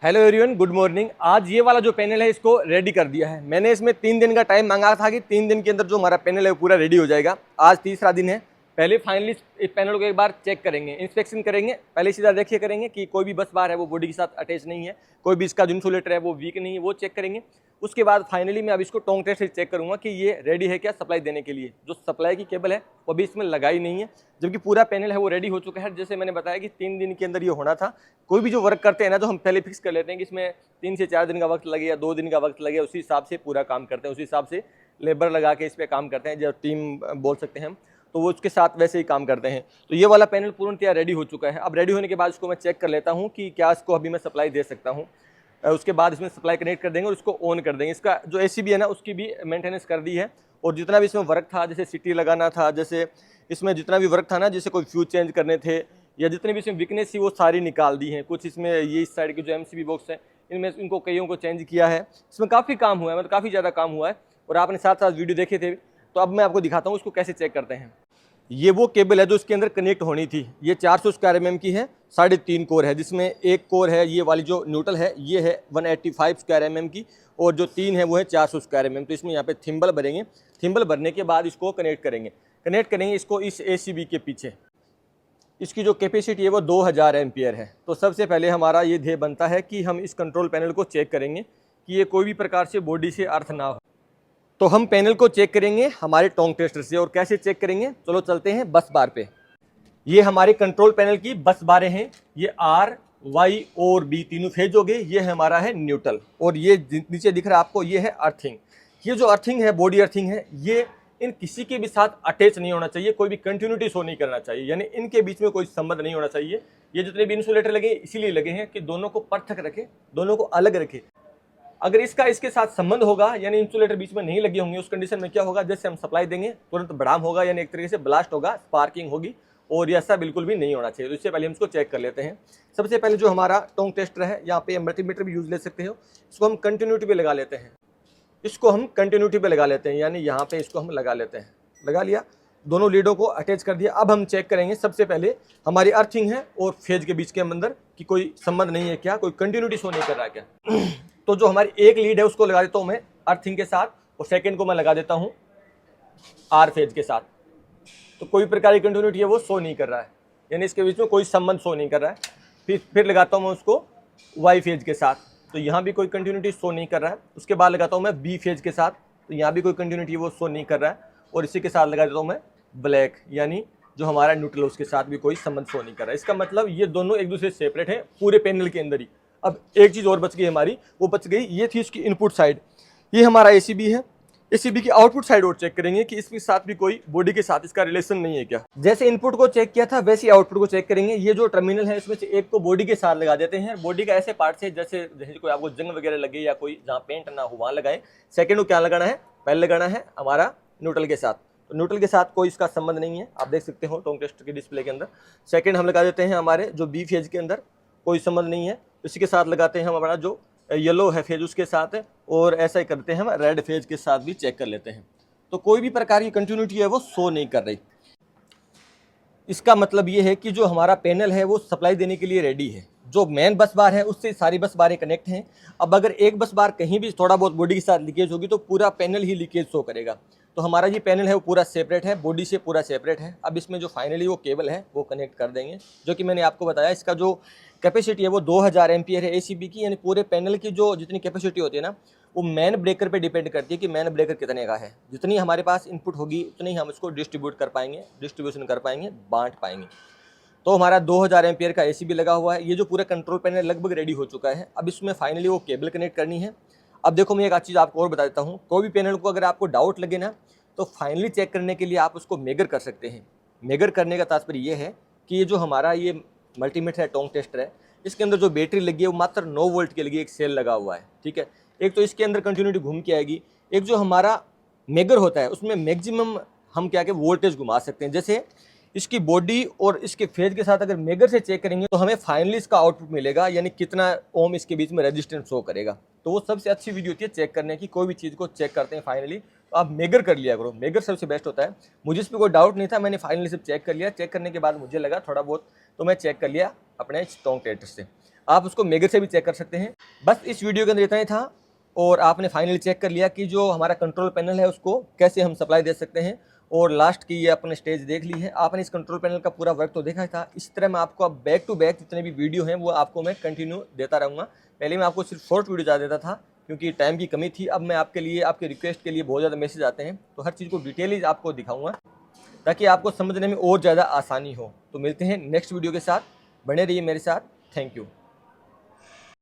Hello everyone, good morning. आज ये वाला जो पैनल है इसको रेडी कर दिया है मैंने। इसमें 3 दिन का टाइम मांगा था कि 3 दिन के अंदर जो हमारा पैनल है वो पूरा रेडी हो जाएगा। आज तीसरा दिन है। पहले फाइनली इस पैनल को एक बार चेक करेंगे, इंस्पेक्शन करेंगे। पहले सीधा देखिए करेंगे कि कोई भी बस बार है वो बॉडी के साथ अटैच नहीं है, कोई भी इसका जो इंसुलेटर है वो वीक नहीं है, वो चेक करेंगे। उसके बाद फाइनली मैं अब इसको टोंग टेस्ट से चेक करूंगा कि ये रेडी है क्या सप्लाई देने के लिए। जो सप्लाई की केबल है वो अभी इसमें लगाई नहीं है, जबकि पूरा पैनल है वो रेडी हो चुका है। जैसे मैंने बताया कि 3 दिन के अंदर ये होना था। कोई भी जो वर्क करते हैं ना, तो हम पहले फिक्स कर लेते हैं कि इसमें 3 से 4 दिन का वक्त लगे या 2 दिन का वक्त लगे, उसी हिसाब से पूरा काम करते हैं, उसी हिसाब से लेबर लगा के इस पर काम करते हैं, जो टीम बोल सकते हैं हम, तो वो उसके साथ वैसे ही काम करते हैं। तो ये वाला पैनल पूर्णतया रेडी हो चुका है। अब रेडी होने के बाद इसको मैं चेक कर लेता हूँ कि क्या इसको अभी मैं सप्लाई दे सकता हूँ। उसके बाद इसमें सप्लाई कनेक्ट कर देंगे और इसको ऑन कर देंगे। इसका जो एसीबी है ना, उसकी भी मेंटेनेंस कर दी है। और जितना भी इसमें वर्क था, जैसे सिटी लगाना था, जैसे इसमें जितना भी वर्क था ना, जैसे कोई फ्यूज चेंज करने थे या जितनी भी इसमें वीकनेस थी, वो सारी निकाल दी है। कुछ इसमें ये इस साइड के जो एमसीबी बॉक्स है, इनमें इनको कईयों को चेंज किया है। इसमें काफ़ी काम हुआ है, मतलब काफ़ी ज़्यादा काम हुआ है। और आपने साथ साथ वीडियो देखे थे, तो अब मैं आपको दिखाता हूँ इसको कैसे चेक करते हैं। ये वो केबल है जो इसके अंदर कनेक्ट होनी थी। ये 400 स्क्वायर mm की है, 3.5 कोर है, जिसमें एक कोर है ये वाली जो न्यूट्रल है, ये है 185 स्क्वायर mm की, और जो 3 है वो है 400 स्क्वायर mm। तो इसमें यहाँ पे थिम्बल भरेंगे। थिम्बल भरने के बाद इसको कनेक्ट करेंगे इसको इस एसीबी के पीछे। इसकी जो कैपेसिटी है वो 2000 एम्पियर है। तो सबसे पहले हमारा ये ध्येय बनता है कि हम इस कंट्रोल पैनल को चेक करेंगे कि ये कोई भी प्रकार से बॉडी से अर्थ ना हो। तो हम पैनल को चेक करेंगे हमारे टोंग टेस्टर से। और कैसे चेक करेंगे, चलो चलते हैं बस बार पे। ये हमारे कंट्रोल पैनल की बस बारें हैं। ये आर, वाई और बी तीनों फेज हो गए। ये हमारा है न्यूट्रल, और ये नीचे दिख रहा है आपको, ये है अर्थिंग। ये जो अर्थिंग है, बॉडी अर्थिंग है, ये इन किसी के भी साथ अटैच नहीं होना चाहिए, कोई भी कंटिन्यूटी शो नहीं करना चाहिए, यानी इनके बीच में कोई संबंध नहीं होना चाहिए। ये जितने भी इंसुलेटर लगे इसीलिए लगे हैं कि दोनों को पृथक रखे, दोनों को अलग रखे। अगर इसका इसके साथ संबंध होगा, यानी इंसुलेटर बीच में नहीं लगे होंगे, उस कंडीशन में क्या होगा, जैसे हम सप्लाई देंगे तुरंत बड़ाम होगा, यानी एक तरीके से ब्लास्ट होगा, स्पार्किंग होगी, और ये ऐसा बिल्कुल भी नहीं होना चाहिए। तो इससे पहले हम इसको चेक कर लेते हैं। सबसे पहले जो हमारा टोंग टेस्टर है, यहाँ पे मल्टीमीटर भी यूज ले सकते हो, इसको हम कंटिन्यूटी पे लगा लेते हैं। यानी यहाँ पे इसको हम लगा लेते हैं। लगा लिया, दोनों लीडों को अटैच कर दिया। अब हम चेक करेंगे सबसे पहले हमारी अर्थिंग है और फेज के बीच के अंदर कि कोई संबंध नहीं है क्या, कोई कंटिन्यूटी शो नहीं कर रहा है क्या। तो जो हमारी एक लीड है उसको लगा देता हूँ मैं अर्थिंग के साथ, और सेकंड को मैं लगा देता हूँ आर फेज के साथ। तो कोई प्रकार की कंटिन्यूटी है वो शो नहीं कर रहा है, यानी इसके बीच में कोई संबंध शो नहीं कर रहा है। फिर लगाता हूँ मैं उसको वाई फेज के साथ, तो यहाँ भी कोई कंटिन्यूटी शो नहीं कर रहा है। उसके बाद लगाता हूँ मैं बी फेज के साथ, तो यहाँ भी कोई कंटिन्यूटी वो शो नहीं कर रहा है। और इसी के साथ लगा देता हूँ मैं ब्लैक, यानी जो हमारा न्यूट्रल, उसके साथ भी कोई संबंध शो नहीं कर रहा है। इसका मतलब ये दोनों एक दूसरे से सेपरेट हैं पूरे पैनल के अंदर ही। अब एक चीज़ और बच गई हमारी, वो बच गई, ये थी इसकी इनपुट साइड। ये हमारा एसीबी है, एसीबी की आउटपुट साइड और चेक करेंगे कि इसके साथ भी कोई बॉडी के साथ इसका रिलेशन नहीं है क्या। जैसे इनपुट को चेक किया था वैसे ही आउटपुट को चेक करेंगे। ये जो टर्मिनल है इसमें से एक को बॉडी के साथ लगा देते हैं। बॉडी का ऐसे पार्ट से जैसे कोई आपको जंग वगैरह लगे या कोई जहाँ पेंट ना हो वहाँ लगाए। सेकेंड को क्या लगाना है, पहले लगाना है हमारा न्यूट्रल के साथ। तो न्यूट्रल के साथ कोई इसका संबंध नहीं है, आप देख सकते हो टोंग टेस्टर के डिस्प्ले के अंदर। सेकंड हम लगा देते हैं हमारे जो बी फेज के अंदर, कोई संबंध नहीं है। इसी के साथ लगाते हैं हम हमारा जो येलो है फेज उसके साथ है, और ऐसा ही करते हैं हम रेड फेज के साथ भी चेक कर लेते हैं। तो कोई भी प्रकार की कंटिन्यूटी है वो शो नहीं कर रही। इसका मतलब ये है कि जो हमारा पैनल है वो सप्लाई देने के लिए रेडी है। जो मेन बस बार है उससे सारी बस बारें कनेक्ट हैं। अब अगर एक बस बार कहीं भी थोड़ा बहुत बॉडी के साथ लीकेज होगी तो पूरा पैनल ही लीकेज शो करेगा। तो हमारा ये पैनल है वो पूरा सेपरेट है, बॉडी से पूरा सेपरेट है। अब इसमें जो फाइनली वो केबल है वो कनेक्ट कर देंगे, जो कि मैंने आपको बताया। इसका जो कैपेसिटी है वो 2000 एम्पियर है एसीबी की, यानी पूरे पैनल की जो जितनी कैपेसिटी होती है ना, वो मैन ब्रेकर पे डिपेंड करती है कि मैन ब्रेकर कितने का है। जितनी हमारे पास इनपुट होगी उतनी हम इसको डिस्ट्रीब्यूट कर पाएंगे, डिस्ट्रीब्यूशन कर पाएंगे, बांट पाएंगे। तो हमारा 2000 एम्पियर का एसीबी लगा हुआ है। ये जो पूरा कंट्रोल पैनल लगभग रेडी हो चुका है। अब इसमें फाइनली वो केबल कनेक्ट करनी है। अब देखो, मैं एक चीज़ आपको और बता देता हूँ। कोई भी पैनल को अगर आपको डाउट लगे ना, तो फाइनली चेक करने के लिए आप उसको मेजर कर सकते हैं। मेजर करने का तात्पर्य ये है कि ये जो हमारा ये मल्टीमीटर है, टोंग टेस्टर है, इसके अंदर जो बैटरी लगी है वो मात्र 9 वोल्ट के लिए एक सेल लगा हुआ है। ठीक है, एक तो इसके अंदर कंटिन्यूटी घूम के आएगी। एक जो हमारा मेजर होता है उसमें मैक्सिमम हम क्या के वोल्टेज घुमा सकते हैं। जैसे इसकी बॉडी और इसके फेज के साथ अगर मेजर से चेक करेंगे तो हमें फाइनली इसका आउटपुट मिलेगा, यानी कितना ओम इसके बीच में रेजिस्टेंस शो करेगा। तो वो सबसे अच्छी वीडियो होती है चेक करने की। कोई भी चीज़ को चेक करते हैं फाइनली तो आप मेजर कर लिया करो, मेजर सबसे बेस्ट होता है। मुझे इस पर कोई डाउट नहीं था, मैंने फाइनली सब चेक कर लिया। चेक करने के बाद मुझे लगा थोड़ा बहुत, तो मैं चेक कर लिया अपने टोंग टेस्टर से। आप उसको मेगर से भी चेक कर सकते हैं। बस इस वीडियो के अंदर इतना ही था और आपने फाइनली चेक कर लिया कि जो हमारा कंट्रोल पैनल है उसको कैसे हम सप्लाई दे सकते हैं। और लास्ट की ये अपने स्टेज देख ली है। आपने इस कंट्रोल पैनल का पूरा वर्क तो देखा था। इस तरह मैं आपको अब बैक टू बैक जितने भी वीडियो हैं वो आपको मैं कंटिन्यू देता रहूँगा। पहले मैं आपको सिर्फ शॉर्ट वीडियो ज़्यादा देता था क्योंकि टाइम की कमी थी। अब मैं आपके लिए, आपके रिक्वेस्ट के लिए बहुत ज़्यादा मैसेज आते हैं, तो हर चीज़ को डिटेल आपको दिखाऊंगा ताकि आपको समझने में और ज़्यादा आसानी हो। तो मिलते हैं नेक्स्ट वीडियो के साथ, बने रहिए मेरे साथ। Thank you.